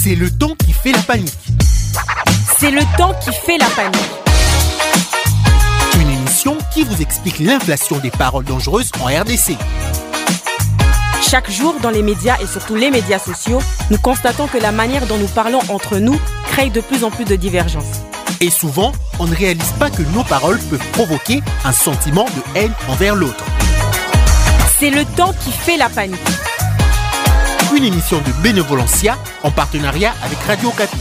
C'est le temps qui fait la panique. C'est le temps qui fait la panique. Une émission qui vous explique l'inflation des paroles dangereuses en RDC. Chaque jour, dans les médias et surtout les médias sociaux, nous constatons que la manière dont nous parlons entre nous crée de plus en plus de divergences. Et souvent, on ne réalise pas que nos paroles peuvent provoquer un sentiment de haine envers l'autre. C'est le temps qui fait la panique. Une émission de Bénévolencia en partenariat avec Radio Okapi.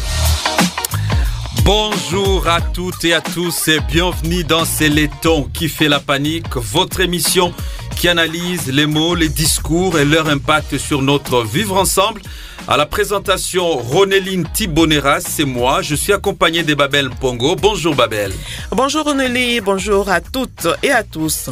Bonjour à toutes et à tous et bienvenue dans C'est le temps qui fait la panique, votre émission qui analyse les mots, les discours et leur impact sur notre vivre ensemble. À la présentation, Ronéline Thiboneras, c'est moi. Je suis accompagné de Babel Pongo. Bonjour Babel. Bonjour Ronéline, bonjour à toutes et à tous.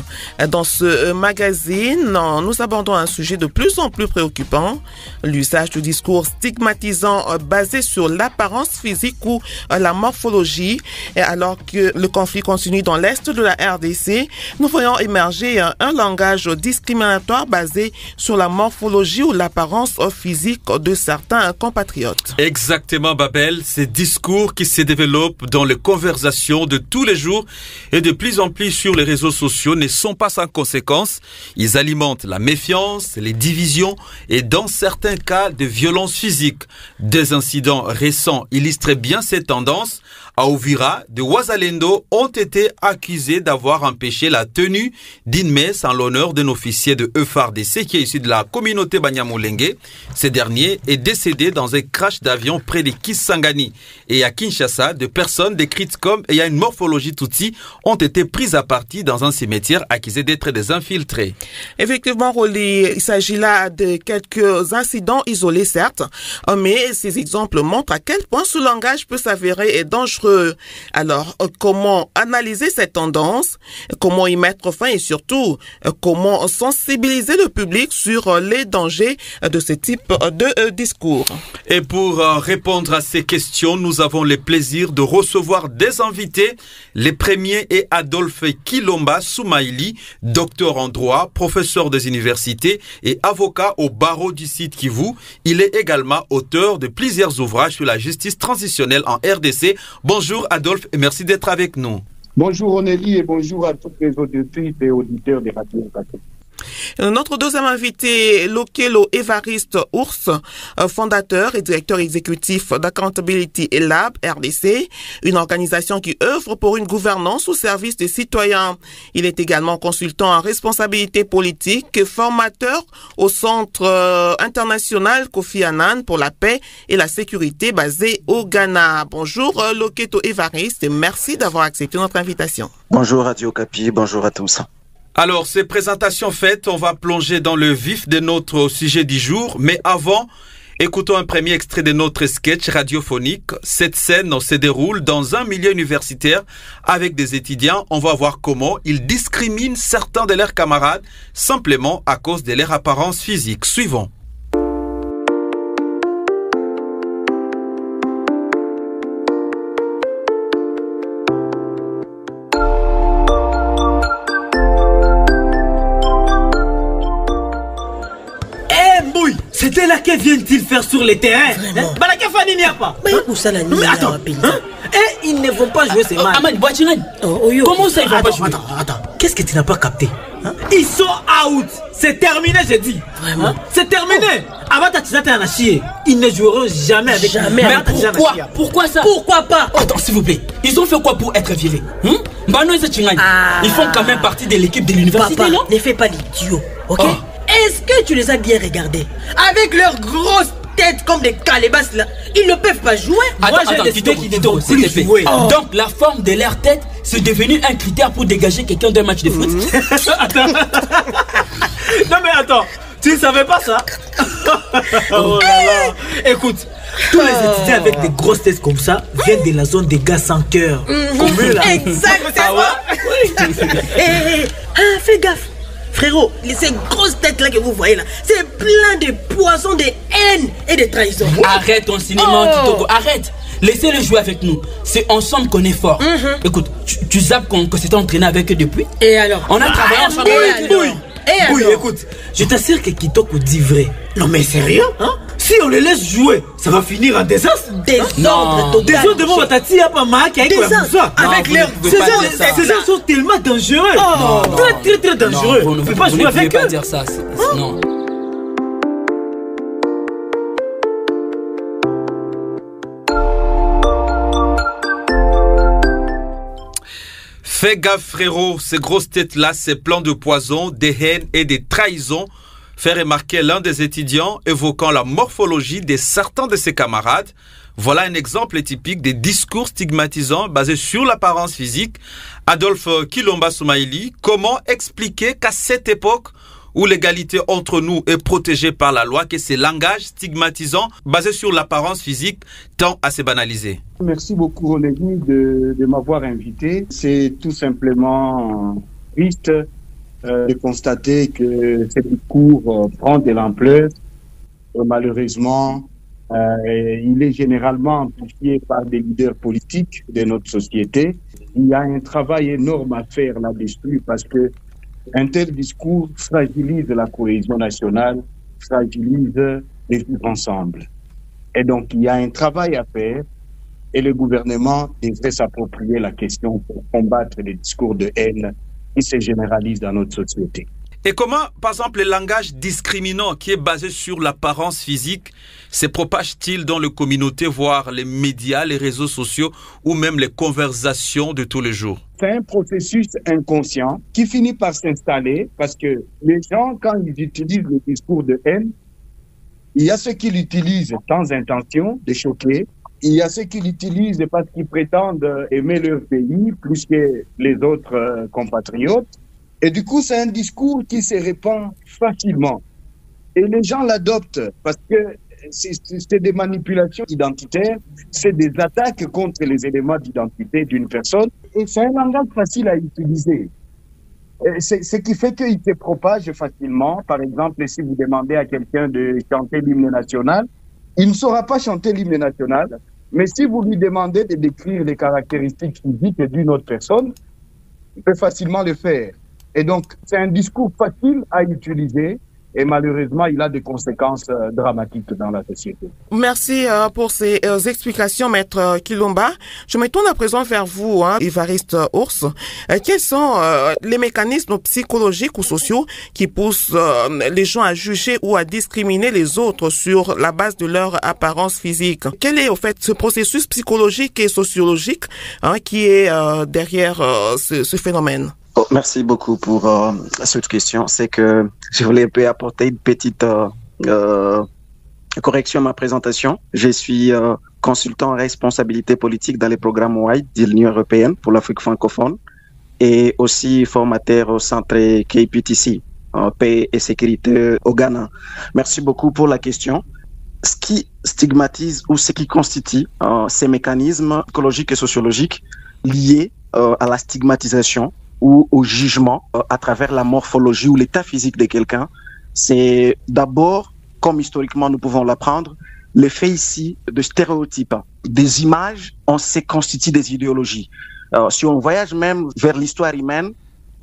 Dans ce magazine, nous abordons un sujet de plus en plus préoccupant, l'usage du discours stigmatisant basé sur l'apparence physique ou la morphologie. Et alors que le conflit continue dans l'est de la RDC, nous voyons émerger un langage discriminatoire basé sur la morphologie ou l'apparence physique de certains compatriotes. Exactement Babel, ces discours qui se développent dans les conversations de tous les jours et de plus en plus sur les réseaux sociaux ne sont pas sans conséquences. Ils alimentent la méfiance, les divisions et dans certains cas de violences physiques. Des incidents récents illustraient bien ces tendances. À Uvira, de Ouazalendo ont été accusés d'avoir empêché la tenue d'une messe en l'honneur d'un officier de EFARDC qui est issu de la communauté Banyamulenge. Ce dernier est décédé dans un crash d'avion près de Kisangani. Et à Kinshasa, deux personnes décrites comme ayant une morphologie tutsi ont été prises à partie dans un cimetière accusées d'être des infiltrés. Effectivement, Rolly, il s'agit là de quelques incidents isolés, certes, mais ces exemples montrent à quel point ce langage peut s'avérer dangereux. Alors, comment analyser cette tendance, comment y mettre fin et surtout, comment sensibiliser le public sur les dangers de ce type de discours? Et pour répondre à ces questions, nous avons le plaisir de recevoir des invités. Les premiers est Adolphe Kilomba Soumaïli, docteur en droit, professeur des universités et avocat au barreau du Sud Kivu. Il est également auteur de plusieurs ouvrages sur la justice transitionnelle en RDC. Bonjour Adolphe et merci d'être avec nous. Bonjour Ronélie et bonjour à toutes les auditrices et auditeurs des radios. Notre deuxième invité, Lokelo Évariste Ours, fondateur et directeur exécutif d'Accountability Lab RDC, une organisation qui œuvre pour une gouvernance au service des citoyens. Il est également consultant en responsabilité politique et formateur au Centre international Kofi Annan pour la paix et la sécurité basé au Ghana. Bonjour Lokelo Évariste et merci d'avoir accepté notre invitation. Bonjour Radio Okapi, bonjour à tous. Alors, ces présentations faites, on va plonger dans le vif de notre sujet du jour. Mais avant, écoutons un premier extrait de notre sketch radiophonique. Cette scène se déroule dans un milieu universitaire avec des étudiants. On va voir comment ils discriminent certains de leurs camarades simplement à cause de leur apparence physique. Suivons. C'était là que viennent-ils faire sur les terrains? Balaka Fani n'y a pas. Mais attends, et ils ne vont pas jouer ces matchs. Comment ça ils vont pas jouer? Attends, qu'est-ce que tu n'as pas capté? Ils sont out. C'est terminé, j'ai dit. Vraiment? C'est terminé. Avant ils ne joueront jamais avec nous. Mais pourquoi ça? Pourquoi pas? Attends, s'il vous plaît. Ils ont fait quoi pour être virés? Ils font quand même partie de l'équipe de l'université, Papa, non? ne fais pas l'idiot, ok? Est-ce que tu les as bien regardés? Avec leurs grosses têtes comme des calebasses là, ils ne peuvent pas jouer. Moi j'ai décidé qu'ils ne doivent plus jouer. Donc la forme de leur tête, c'est devenu un critère pour dégager quelqu'un d'un match de foot. Attends. Non mais attends, tu ne savais pas ça? Oh là là. Écoute, tous les étudiants avec des grosses têtes comme ça viennent de la zone des gars sans cœur. Comme eux là. Exactement. Fais gaffe. Frérot, ces grosses têtes là que vous voyez là, c'est plein de poissons, de haine et de trahison. Arrête ton cinéma, Kitoko, arrête. Laissez-le jouer avec nous. C'est ensemble qu'on est fort. Écoute, tu zappes qu'on s'est entraîné avec eux depuis. Et alors? On a travaillé ensemble avec eux. Et oui, écoute, je t'assure que Kitoko dit vrai. Non mais sérieux? Si on les laisse jouer, ça va finir en désastre. Désordre total. Désordre devant Watati, avec leurs... Ces gens sont tellement dangereux. Très dangereux. Vous ne pouvez pas jouer avec eux. Dire ça. Non. Fais gaffe frérot, ces grosses têtes-là, ces plans de poison, des haines et des trahisons, fait remarquer l'un des étudiants évoquant la morphologie de certains de ses camarades. Voilà un exemple typique des discours stigmatisants basés sur l'apparence physique. Adolphe Kilomba Soumaïli, comment expliquer qu'à cette époque où l'égalité entre nous est protégée par la loi, que ces langages stigmatisants basés sur l'apparence physique tend à se banaliser? Merci beaucoup, Olegui, de m'avoir invité. C'est tout simplement triste de constater que ce discours prend de l'ampleur. Malheureusement, il est généralement amplifié par des leaders politiques de notre société. Il y a un travail énorme à faire là-dessus parce que un tel discours fragilise la cohésion nationale, fragilise les vivre ensemble. Et donc, il y a un travail à faire et le gouvernement devrait s'approprier la question pour combattre les discours de haine qui se généralisent dans notre société. Et comment, par exemple, le langage discriminant qui est basé sur l'apparence physique se propage-t-il dans les communautés, voire les médias, les réseaux sociaux ou même les conversations de tous les jours? C'est un processus inconscient qui finit par s'installer parce que les gens, quand ils utilisent le discours de haine, il y a ceux qui l'utilisent sans intention de choquer, il y a ceux qui l'utilisent parce qu'ils prétendent aimer leur pays plus que les autres compatriotes. Et du coup, c'est un discours qui se répand facilement. Et les gens l'adoptent parce que c'est des manipulations identitaires, c'est des attaques contre les éléments d'identité d'une personne. Et c'est un langage facile à utiliser. Ce qui fait qu'il se propage facilement. Par exemple, si vous demandez à quelqu'un de chanter l'hymne national, il ne saura pas chanter l'hymne national. Mais si vous lui demandez de décrire les caractéristiques physiques d'une autre personne, il peut facilement le faire. Et donc, c'est un discours facile à utiliser et malheureusement, il a des conséquences dramatiques dans la société. Merci pour ces explications, Maître Kilomba. Je me tourne à présent vers vous, Évariste Ours. Quels sont les mécanismes psychologiques ou sociaux qui poussent les gens à juger ou à discriminer les autres sur la base de leur apparence physique? Quel est, au fait, ce processus psychologique et sociologique qui est derrière ce phénomène? Oh, merci beaucoup pour cette question. C'est que je voulais un peu apporter une petite correction à ma présentation. Je suis consultant en responsabilité politique dans les programmes WIDE de l'Union européenne pour l'Afrique francophone et aussi formateur au centre KPTC, paix et sécurité au Ghana. Merci beaucoup pour la question. Ce qui stigmatise ou ce qui constitue ces mécanismes psychologiques et sociologiques liés à la stigmatisation ou au jugement à travers la morphologie ou l'état physique de quelqu'un, c'est d'abord, comme historiquement nous pouvons l'apprendre, l'effet ici de stéréotypes. Des images, on se constitue des idéologies. Si on voyage même vers l'histoire humaine,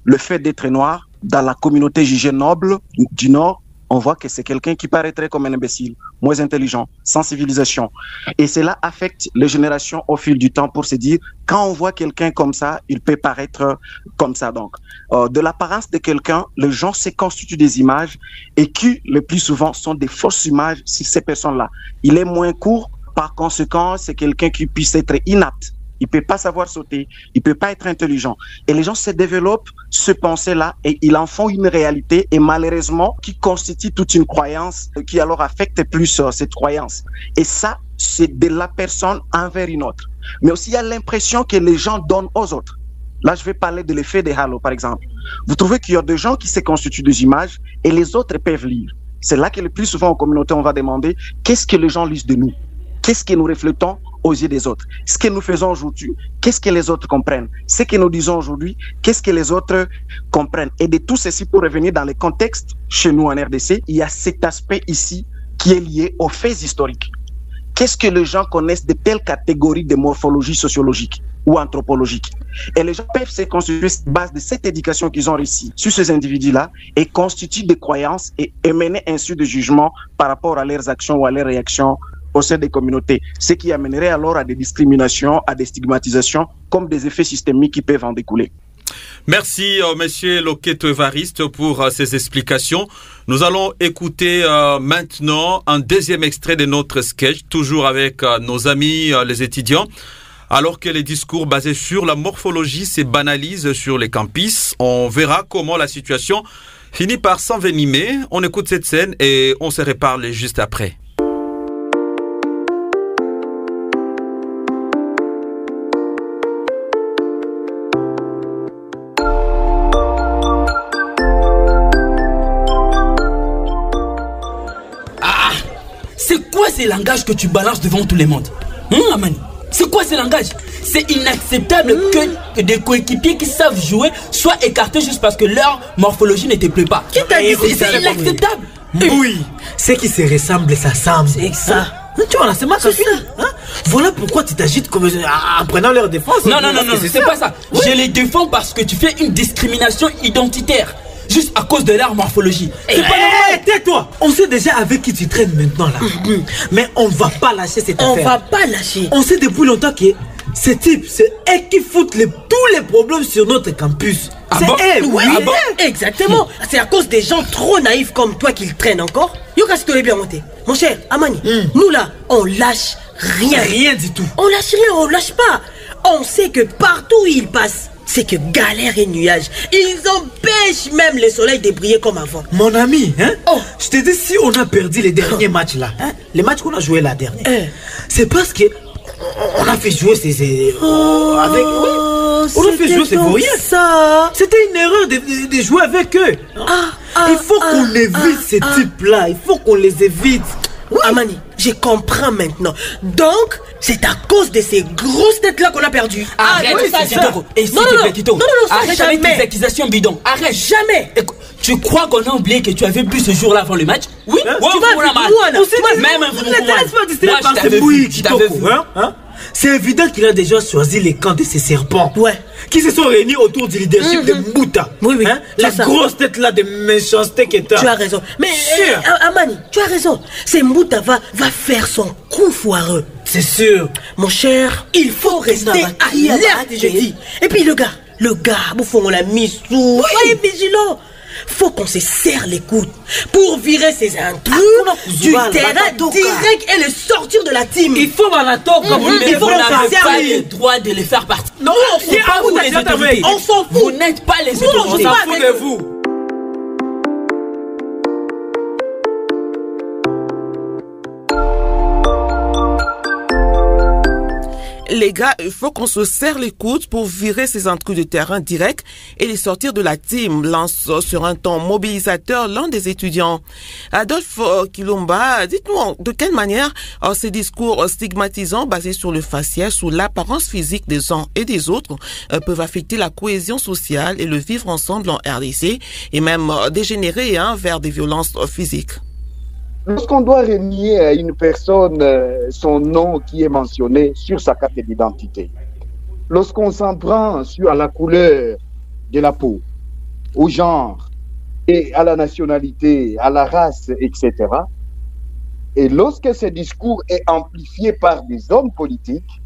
le fait d'être noir, dans la communauté jugée noble du Nord, on voit que c'est quelqu'un qui paraîtrait comme un imbécile, moins intelligent, sans civilisation. Et cela affecte les générations au fil du temps pour se dire, quand on voit quelqu'un comme ça, il peut paraître comme ça. Donc, de l'apparence de quelqu'un, les gens se constituent des images et qui, le plus souvent, sont des fausses images sur ces personnes-là. Il est moins court, par conséquent, c'est quelqu'un qui puisse être inapte. Il peut pas savoir sauter, il peut pas être intelligent. Et les gens se développent ce pensée-là et ils en font une réalité et malheureusement qui constitue toute une croyance qui alors affecte plus cette croyance. Et ça, c'est de la personne envers une autre. Mais aussi il y a l'impression que les gens donnent aux autres. Là, je vais parler de l'effet de halo, par exemple. Vous trouvez qu'il y a des gens qui se constituent des images et les autres peuvent lire. C'est là que le plus souvent en communauté, on va demander qu'est-ce que les gens lisent de nous? Qu'est-ce que nous reflétons aux yeux des autres? Ce que nous faisons aujourd'hui, qu'est-ce que les autres comprennent? Ce que nous disons aujourd'hui, qu'est-ce que les autres comprennent? Et de tout ceci, pour revenir dans le contexte, chez nous en RDC, il y a cet aspect ici qui est lié aux faits historiques. Qu'est-ce que les gens connaissent de telles catégories de morphologie sociologique? ou anthropologiques. Et les gens peuvent se constituer sur la base de cette éducation qu'ils ont reçue sur ces individus-là et constituent des croyances et mener ainsi des jugements par rapport à leurs actions ou à leurs réactions au sein des communautés, ce qui amènerait alors à des discriminations, à des stigmatisations, comme des effets systémiques qui peuvent en découler. Merci, Monsieur Loketo Évariste, pour ces explications. Nous allons écouter maintenant un deuxième extrait de notre sketch, toujours avec nos amis les étudiants. Alors que les discours basés sur la morphologie se banalisent sur les campus, on verra comment la situation finit par s'envenimer. On écoute cette scène et on se reparle juste après. C'est quoi ces langages que tu balances devant tout le monde? Amani, c'est quoi ces langages? C'est inacceptable que des coéquipiers qui savent jouer soient écartés juste parce que leur morphologie ne te plaît pas. Qui t'a dit? C'est inacceptable. Oui, ceux qui se ressemblent s'assemblent. C'est ça. Tu vois, là, c'est ma copine. Voilà pourquoi tu t'agites comme en prenant leur défense. Non, c'est pas ça. Oui. Je les défends parce que tu fais une discrimination identitaire. Juste à cause de leur morphologie. C'est pas normal. Tais-toi. On sait déjà avec qui tu traînes maintenant là. Mais on va pas lâcher cette affaire. On va pas lâcher. On sait depuis longtemps que ce type, c'est elle qui fout tous les problèmes sur notre campus. C'est elle. Oui, exactement. C'est à cause des gens trop naïfs comme toi qu'ils traînent encore. Yo, qu'est-ce que tu bien monté? Mon cher Amani, nous là, on lâche rien. Rien du tout. On lâche rien, on lâche pas. On sait que partout où ils passent, c'est que galère et nuages, ils empêchent même le soleil de briller comme avant. Mon ami, je te dis, si on a perdu les derniers matchs là, les matchs qu'on a joués la dernière, c'est parce que on a fait jouer ces on a fait jouer ces voyous. C'était une erreur de jouer avec eux. Il faut qu'on évite ces types là, il faut qu'on les évite. Oui. Amani, je comprends maintenant. Donc, c'est à cause de ces grosses têtes-là qu'on a perdu. Arrête ça, Tito. Et s'il te plaît, Tito, arrête avec tes accusations bidons. Arrête. Jamais. Tu crois qu'on a oublié que tu avais bu ce jour-là avant le match? Oui. Tu m'as c'est évident qu'il a déjà choisi les camps de ces serpents. Qui se sont réunis autour du leadership de Mbouta. Oui. La grosse tête là de méchanceté que t'as. Tu as raison. Mais Amani, tu as raison. C'est Mbouta va faire son coup foireux. C'est sûr. Mon cher, il faut rester alerte, je dis. Et puis le gars, bouffon, on l'a mis sous. Soyez vigilant. Faut qu'on se serre les coudes pour virer ces intrus du terrain direct et les sortir de la team. Il faut Malato comme vous n'avez pas le droit de les faire partie. Non, c'est pas vous les autorités. On s'en fout. Vous n'êtes pas les autorités. On s'en fout de vous. Les gars, il faut qu'on se serre les coudes pour virer ces intrus de terrain direct et les sortir de la team, lance sur un ton mobilisateur l'un des étudiants. Adolphe Kilomba, dites-nous de quelle manière ces discours stigmatisants basés sur le faciès, sur l'apparence physique des uns et des autres peuvent affecter la cohésion sociale et le vivre ensemble en RDC et même dégénérer vers des violences physiques. Lorsqu'on doit renier à une personne son nom qui est mentionné sur sa carte d'identité, lorsqu'on s'en prend à la couleur de la peau, au genre et à la nationalité, à la race, etc., et lorsque ce discours est amplifié par des hommes politiques,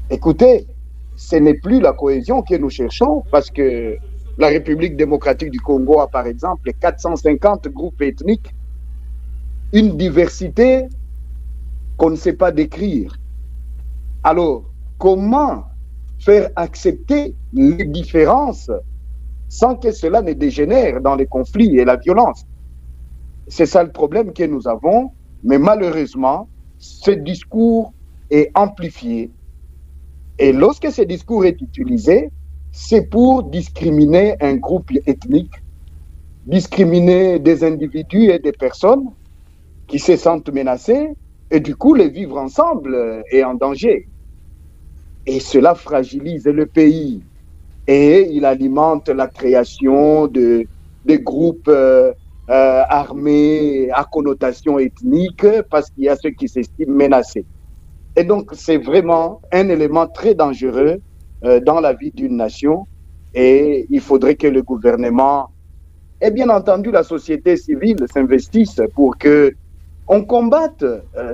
écoutez, ce n'est plus la cohésion que nous cherchons, parce que la République démocratique du Congo a par exemple 450 groupes ethniques, une diversité qu'on ne sait pas décrire. Alors, comment faire accepter les différences sans que cela ne dégénère dans les conflits et la violence? C'est ça le problème que nous avons, mais malheureusement, ce discours est amplifié. Et lorsque ce discours est utilisé, c'est pour discriminer un groupe ethnique, discriminer des individus et des personnes qui se sentent menacés, et du coup, le vivre ensemble est en danger. Et cela fragilise le pays. Et il alimente la création de groupes armés à connotation ethnique, parce qu'il y a ceux qui s'estiment menacés. Et donc, c'est vraiment un élément très dangereux dans la vie d'une nation. Et il faudrait que le gouvernement et bien entendu la société civile s'investissent pour que on combatte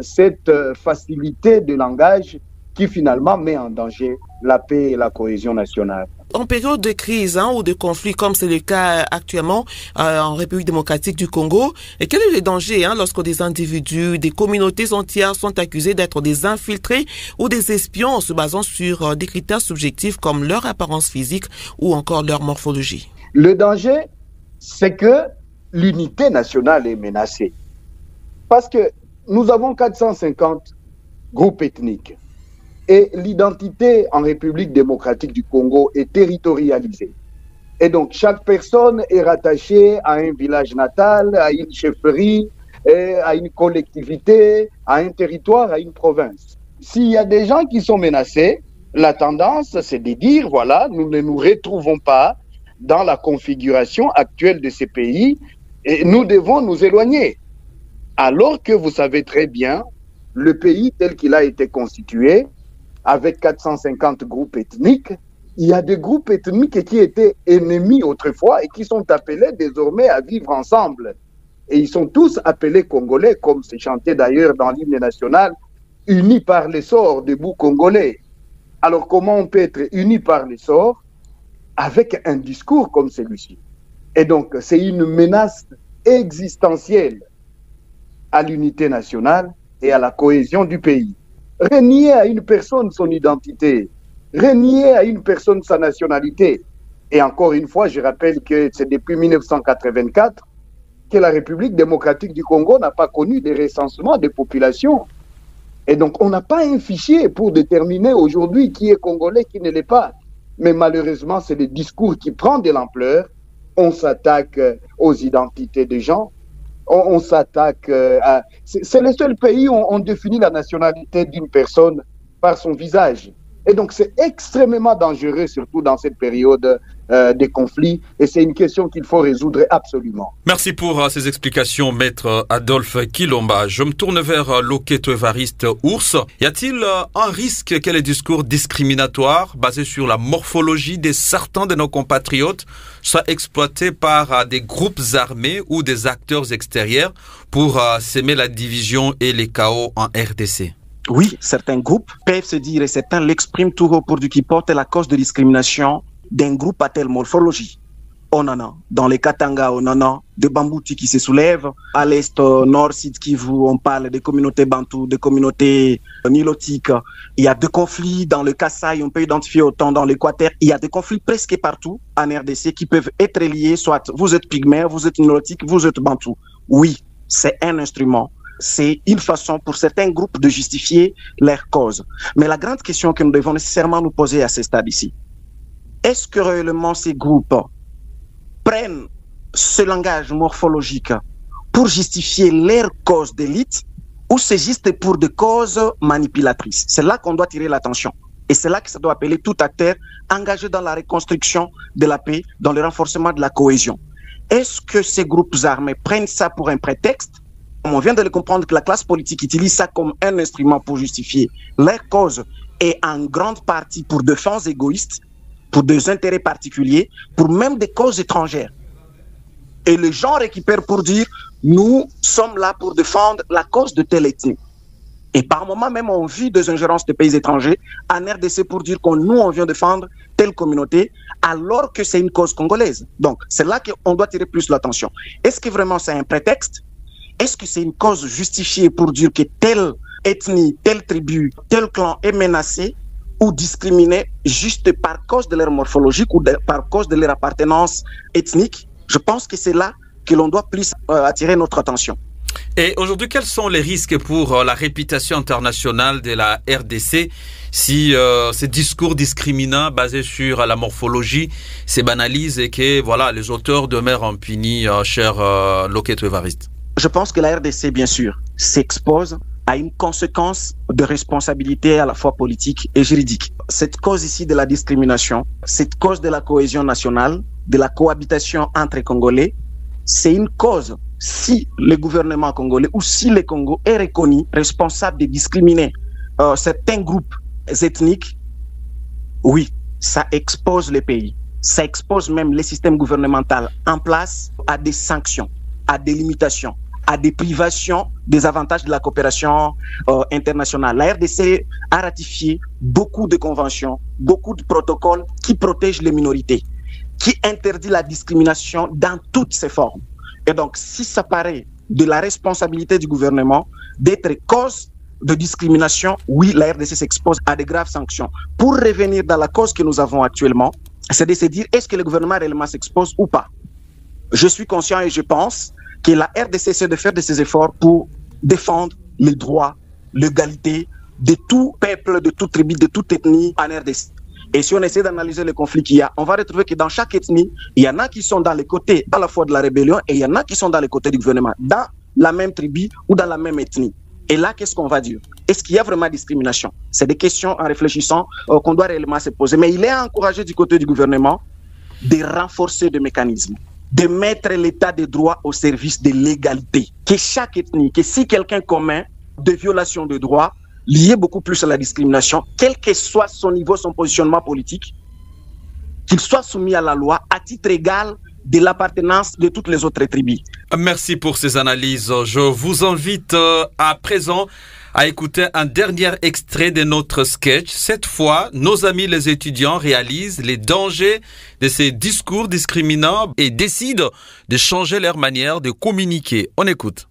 cette facilité de langage qui finalement met en danger la paix et la cohésion nationale. En période de crise ou de conflit, comme c'est le cas actuellement en République démocratique du Congo, et quel est le danger lorsque des individus, des communautés entières sont accusés d'être des infiltrés ou des espions en se basant sur des critères subjectifs comme leur apparence physique ou encore leur morphologie? Le danger, c'est que l'unité nationale est menacée. Parce que nous avons 450 groupes ethniques. Et l'identité en République démocratique du Congo est territorialisée. Et donc, chaque personne est rattachée à un village natal, à une chefferie, à une collectivité, à un territoire, à une province. S'il y a des gens qui sont menacés, la tendance, c'est de dire, voilà, nous ne nous retrouvons pas dans la configuration actuelle de ces pays et nous devons nous éloigner. Alors que vous savez très bien, le pays tel qu'il a été constitué, avec 450 groupes ethniques, il y a des groupes ethniques qui étaient ennemis autrefois et qui sont appelés désormais à vivre ensemble. Et ils sont tous appelés Congolais, comme c'est chanté d'ailleurs dans l'hymne national, unis par l'essor debout Congolais. Alors comment on peut être unis par l'essor avec un discours comme celui-ci? Et donc c'est une menace existentielle à l'unité nationale et à la cohésion du pays. Renier à une personne son identité, renier à une personne sa nationalité. Et encore une fois, je rappelle que c'est depuis 1984 que la République démocratique du Congo n'a pas connu des recensements des populations. Et donc, on n'a pas un fichier pour déterminer aujourd'hui qui est congolais, qui ne l'est pas. Mais malheureusement, c'est le discours qui prend de l'ampleur. On s'attaque aux identités des gens. On s'attaque à... C'est le seul pays où on définit la nationalité d'une personne par son visage. Et donc, c'est extrêmement dangereux, surtout dans cette période des conflits. Et c'est une question qu'il faut résoudre absolument. Merci pour ces explications, maître Adolphe Kilomba. Je me tourne vers Loketo Évariste Ours. Y a-t-il un risque que les discours discriminatoires basés sur la morphologie de certains de nos compatriotes soient exploités par des groupes armés ou des acteurs extérieurs pour s'aimer la division et les chaos en RDC? Oui, certains groupes peuvent se dire, et certains l'expriment tout haut pour du qui porte la cause de discrimination d'un groupe à telle morphologie. On en a. Dans les Katanga, on en a des Bambouti qui se soulèvent. À l'est, nord, sud Kivu, on parle des communautés bantoues, des communautés nilotiques. Il y a des conflits dans le Kasaï, on peut identifier autant dans l'Équateur. Il y a des conflits presque partout en RDC qui peuvent être liés, soit vous êtes pygmée, vous êtes nilotique, vous êtes bantou. Oui, c'est un instrument. C'est une façon pour certains groupes de justifier leur cause. Mais la grande question que nous devons nécessairement nous poser à ce stade ici, est-ce que réellement ces groupes prennent ce langage morphologique pour justifier leur cause d'élite ou c'est juste pour des causes manipulatrices? C'est là qu'on doit tirer l'attention. Et c'est là que ça doit appeler tout acteur engagé dans la reconstruction de la paix, dans le renforcement de la cohésion. Est-ce que ces groupes armés prennent ça pour un prétexte? On vient de le comprendre que la classe politique utilise ça comme un instrument pour justifier leur cause et en grande partie pour des fins égoïstes, pour des intérêts particuliers, pour même des causes étrangères. Et les gens récupèrent pour dire nous sommes là pour défendre la cause de telle ethnie. Et par moments même on vit des ingérences de pays étrangers en RDC pour dire que nous on vient défendre telle communauté alors que c'est une cause congolaise. Donc c'est là qu'on doit tirer plus l'attention. Est-ce que vraiment c'est un prétexte? Est-ce que c'est une cause justifiée pour dire que telle ethnie, telle tribu, tel clan est menacé ou discriminé juste par cause de leur morphologie ou par cause de leur appartenance ethnique? Je pense que c'est là que l'on doit plus attirer notre attention. Et aujourd'hui, quels sont les risques pour la réputation internationale de la RDC si ces discours discriminants basés sur la morphologie se banalisent et que voilà, les auteurs demeurent impunis, cher Loketo Évariste? Je pense que la RDC, bien sûr, s'expose à une conséquence de responsabilité à la fois politique et juridique. Cette cause ici de la discrimination, cette cause de la cohésion nationale, de la cohabitation entre Congolais, c'est une cause, si le gouvernement congolais ou si le Congo est reconnu responsable de discriminer certains groupes ethniques, oui, ça expose les pays. Ça expose même les systèmes gouvernementaux en place à des sanctions, à des limitations, à des privations des avantages de la coopération internationale. La RDC a ratifié beaucoup de conventions, beaucoup de protocoles qui protègent les minorités, qui interdit la discrimination dans toutes ses formes. Et donc, si ça paraît de la responsabilité du gouvernement d'être cause de discrimination, oui, la RDC s'expose à de graves sanctions. Pour revenir dans la cause que nous avons actuellement, c'est de se dire, est-ce que le gouvernement réellement s'expose ou pas? Je suis conscient et je pense que la RDC essaie de faire de ses efforts pour défendre les droits, l'égalité de tout peuple, de toute tribu, de toute ethnie en RDC. Et si on essaie d'analyser les conflits qu'il y a, on va retrouver que dans chaque ethnie, il y en a qui sont dans les côtés à la fois de la rébellion et il y en a qui sont dans les côtés du gouvernement, dans la même tribu ou dans la même ethnie. Et là, qu'est-ce qu'on va dire? Est-ce qu'il y a vraiment discrimination? C'est des questions en réfléchissant qu'on doit réellement se poser. Mais il est encouragé du côté du gouvernement de renforcer des mécanismes, de mettre l'état de droit au service de l'égalité. Que chaque ethnie, que si quelqu'un commet des violations de droits, lié beaucoup plus à la discrimination, quel que soit son niveau, son positionnement politique, qu'il soit soumis à la loi à titre égal de l'appartenance de toutes les autres tribus. Merci pour ces analyses. Je vous invite à présent à écouter un dernier extrait de notre sketch. Cette fois, nos amis les étudiants réalisent les dangers de ces discours discriminants et décident de changer leur manière de communiquer. On écoute.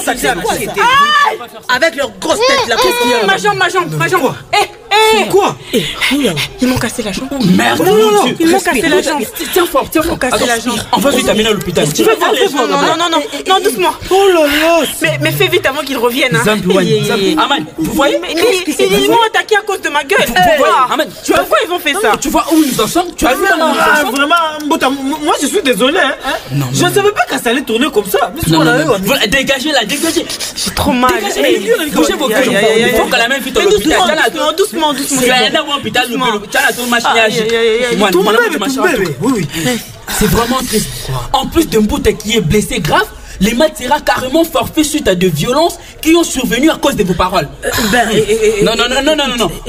Ça c'est quoi c'était? Avec leur grosse tête là, qu'est-ce qu'il y a? Ma jambe. Quoi? Ils m'ont cassé la jambe. Merde, ils m'ont cassé la jambe. Tiens fort. Cassé la jambe. On va vite t'amener à l'hôpital. Tu veux aller? Non, doucement. Oh là là. Mais fais vite avant qu'ils reviennent. Aman, vous voyez? Ils m'ont attaqué à cause de ma gueule. Aman, pourquoi ils ont fait ça? Tu vois où ils en sont? Tu as vu là où ils en sont? Vraiment, Mbota, moi je suis désolé. Je ne savais pas que ça allait tourner comme ça. Dégagez là, dégagez. J'ai trop mal. Bougez vos gueules. Il faut que la main vite à l'hôpital. Doucement. C'est vraiment triste. En plus de Mbouta qui est blessé grave, les maths sera carrément forfait suite à de violences qui ont survenu à cause de vos paroles. Non.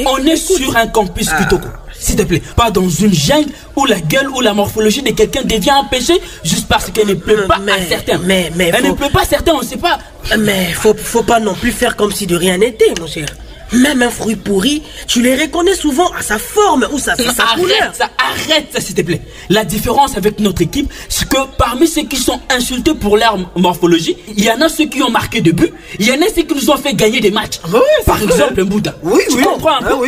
On est sur un campus plutôt. S'il te plaît, pas dans une jungle où la gueule ou la morphologie de quelqu'un devient un péché juste parce qu'elle ne plaît pas à certains. Elle ne plaît pas à certains, on ne sait pas. Mais faut pas non plus faire comme si de rien n'était, mon cher. Même un fruit pourri, tu les reconnais souvent à sa forme ou sa couleur. Arrête ça, s'il te plaît. La différence avec notre équipe, c'est que parmi ceux qui sont insultés pour leur morphologie, il y en a ceux qui ont marqué de buts, il y en a ceux qui nous ont fait gagner des matchs. Par exemple, Mbouda. Tu comprends un peu?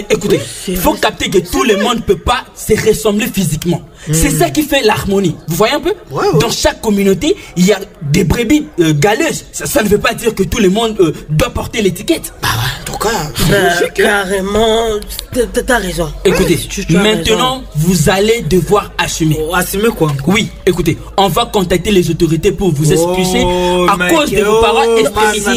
Écoutez, il faut capter que tout le monde ne peut pas se ressembler physiquement. C'est ça qui fait l'harmonie. Vous voyez un peu? Dans chaque communauté, il y a des brebis galeuses. Ça ne veut pas dire que tout le monde doit porter l'étiquette. En tout cas, carrément, t'as raison. Écoutez, maintenant, vous allez devoir assumer. Assumer quoi? Oui, écoutez, on va contacter les autorités pour vous expulser à cause de vos parents extrémistes.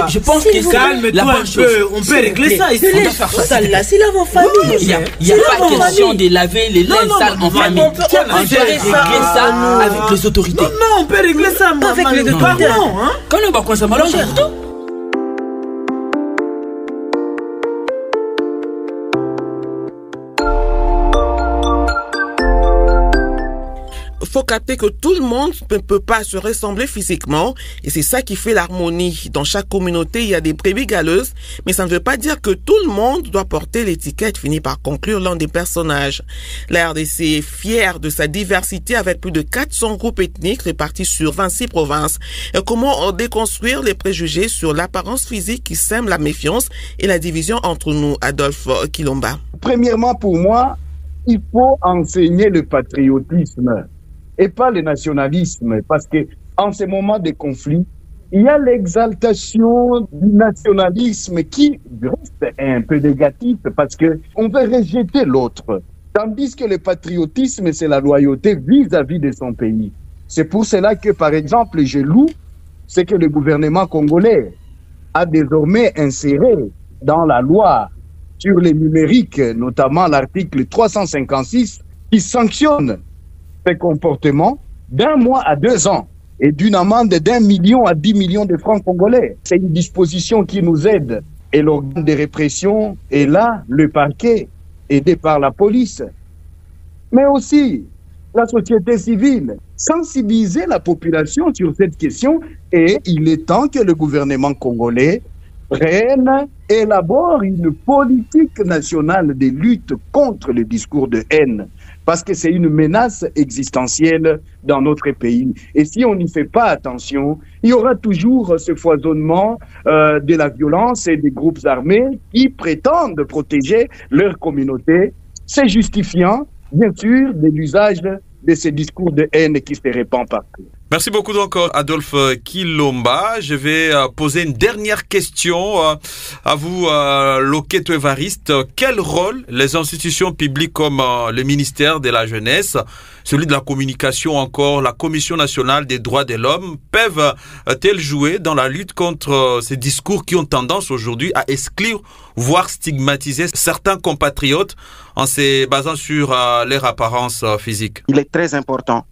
Je pense que calme-toi un peu. On peut régler ça ici. On doit faire ça. C'est là en famille. Il n'y a pas question de laver les laines sales en famille. On peut régler ça avec les autorités. Non, on peut régler ça avec les autorités. Quand on va quoi ça m'allonge faut capter que tout le monde ne peut pas se ressembler physiquement et c'est ça qui fait l'harmonie. Dans chaque communauté, il y a des brebis galeuses, mais ça ne veut pas dire que tout le monde doit porter l'étiquette, finit par conclure l'un des personnages. La RDC est fière de sa diversité avec plus de 400 groupes ethniques répartis sur 26 provinces. Et comment déconstruire les préjugés sur l'apparence physique qui sème la méfiance et la division entre nous, Adolphe Kilomba? Premièrement, pour moi, il faut enseigner le patriotisme et pas le nationalisme, parce que en ces moments de conflit, il y a l'exaltation du nationalisme qui reste un peu négatif parce que on veut rejeter l'autre, tandis que le patriotisme, c'est la loyauté vis-à-vis de son pays. C'est pour cela que, par exemple, je loue ce que le gouvernement congolais a désormais inséré dans la loi sur les numériques, notamment l'article 356 qui sanctionne ces comportements d'1 mois à 2 ans et d'une amende d'1 million à 10 millions de francs congolais. C'est une disposition qui nous aide. Et l'organe de répression est là, le parquet, aidé par la police. Mais aussi la société civile, sensibiliser la population sur cette question, et il est temps que le gouvernement congolais prenne, élabore une politique nationale de lutte contre le discours de haine, parce que c'est une menace existentielle dans notre pays. Et si on n'y fait pas attention, il y aura toujours ce foisonnement de la violence et des groupes armés qui prétendent protéger leur communauté, se justifiant, bien sûr, de l'usage de ces discours de haine qui se répandent partout. Merci beaucoup donc Adolphe Kilomba. Je vais poser une dernière question à vous, Loketo Évariste. Quel rôle les institutions publiques comme le ministère de la Jeunesse, celui de la communication, encore la Commission nationale des droits de l'homme, peuvent-elles jouer dans la lutte contre ces discours qui ont tendance aujourd'hui à exclure, voire stigmatiser certains compatriotes en se basant sur leur apparence physique? Il est très important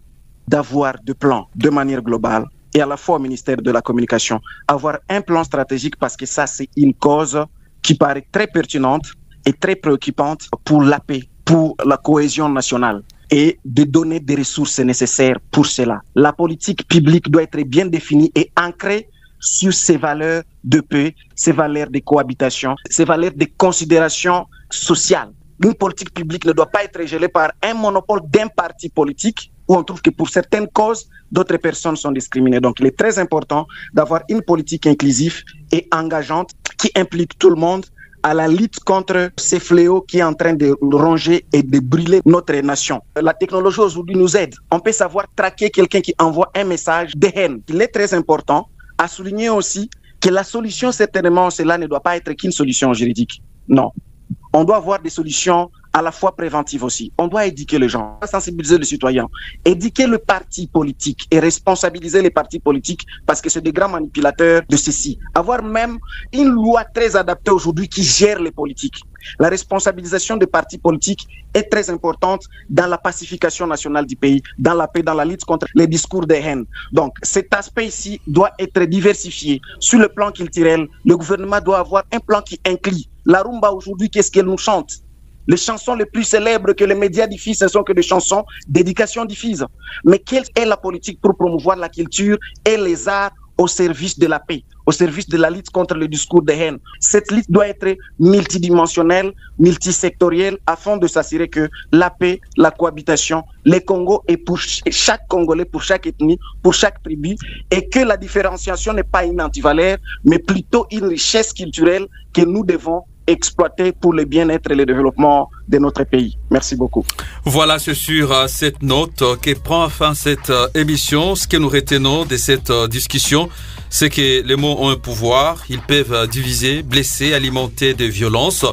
d'avoir des plans de manière globale et à la fois au ministère de la Communication, avoir un plan stratégique parce que ça, c'est une cause qui paraît très pertinente et très préoccupante pour la paix, pour la cohésion nationale et de donner des ressources nécessaires pour cela. La politique publique doit être bien définie et ancrée sur ces valeurs de paix, ces valeurs de cohabitation, ces valeurs de considération sociale. Une politique publique ne doit pas être gelée par un monopole d'un parti politique où on trouve que pour certaines causes, d'autres personnes sont discriminées. Donc, il est très important d'avoir une politique inclusive et engageante qui implique tout le monde à la lutte contre ces fléaux qui est en train de ronger et de brûler notre nation. La technologie aujourd'hui nous aide. On peut savoir traquer quelqu'un qui envoie un message de haine. Il est très important à souligner aussi que la solution, certainement, cela ne doit pas être qu'une solution juridique. Non. On doit avoir des solutions à la fois préventives aussi. On doit éduquer les gens, sensibiliser les citoyens, éduquer le parti politique et responsabiliser les partis politiques parce que c'est des grands manipulateurs de ceci. Avoir même une loi très adaptée aujourd'hui qui gère les politiques. La responsabilisation des partis politiques est très importante dans la pacification nationale du pays, dans la paix, dans la lutte contre les discours de haine. Donc, cet aspect ici doit être diversifié. Sur le plan culturel, le gouvernement doit avoir un plan qui inclut. La rumba aujourd'hui, qu'est-ce qu'elle nous chante? Les chansons les plus célèbres que les médias diffusent, ce sont que des chansons d'éducation diffusent. Mais quelle est la politique pour promouvoir la culture et les arts au service de la paix, au service de la lutte contre le discours de haine? Cette lutte doit être multidimensionnelle, multisectorielle, afin de s'assurer que la paix, la cohabitation, les Congos est pour chaque Congolais, pour chaque ethnie, pour chaque tribu, et que la différenciation n'est pas une antivaleur, mais plutôt une richesse culturelle que nous devons exploiter pour le bien-être et le développement de notre pays. Merci beaucoup. Voilà, c'est sur cette note que prend fin cette émission. Ce que nous retenons de cette discussion, c'est que les mots ont un pouvoir. Ils peuvent diviser, blesser, alimenter des violences,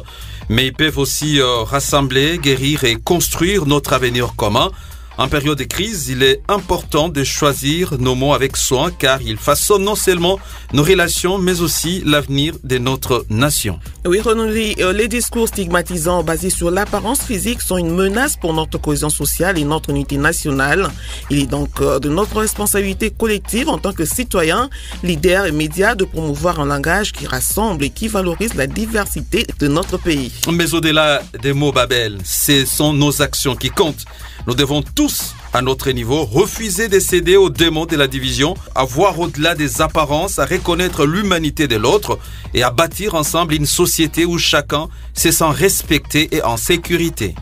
mais ils peuvent aussi rassembler, guérir et construire notre avenir commun. En période de crise, il est important de choisir nos mots avec soin car ils façonnent non seulement nos relations mais aussi l'avenir de notre nation. Oui, Renoli, les discours stigmatisants basés sur l'apparence physique sont une menace pour notre cohésion sociale et notre unité nationale. Il est donc de notre responsabilité collective en tant que citoyens, leaders et médias de promouvoir un langage qui rassemble et qui valorise la diversité de notre pays. Mais au-delà des mots Babel, ce sont nos actions qui comptent. Nous devons tous, à notre niveau, refuser de céder aux démons de la division, à voir au-delà des apparences, à reconnaître l'humanité de l'autre et à bâtir ensemble une société où chacun se sent respecté et en sécurité.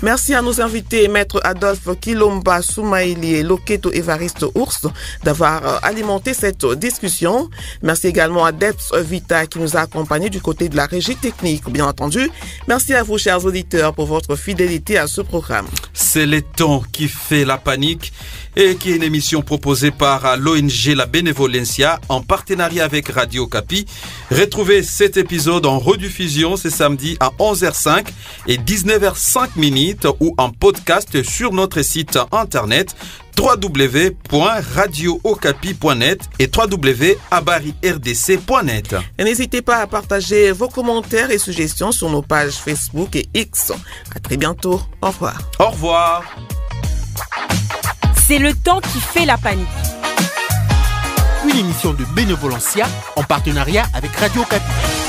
Merci à nos invités, Maître Adolphe Kilomba Soumaïli et Loketo Évariste Ours, d'avoir alimenté cette discussion. Merci également à Debs Vita qui nous a accompagnés du côté de la régie technique, bien entendu. Merci à vous, chers auditeurs, pour votre fidélité à ce programme. C'est le temps qui fait la panique et qui est une émission proposée par l'ONG La Benevolencia en partenariat avec Radio Okapi. Retrouvez cet épisode en rediffusion ce samedi à 11h05 et 19h05 ou en podcast sur notre site internet www.radiookapi.net et www.abarirdc.net. Et n'hésitez pas à partager vos commentaires et suggestions sur nos pages Facebook et X. À très bientôt. Au revoir. Au revoir. C'est le temps qui fait la panique. Une émission de Benevolencia en partenariat avec Radio Okapi.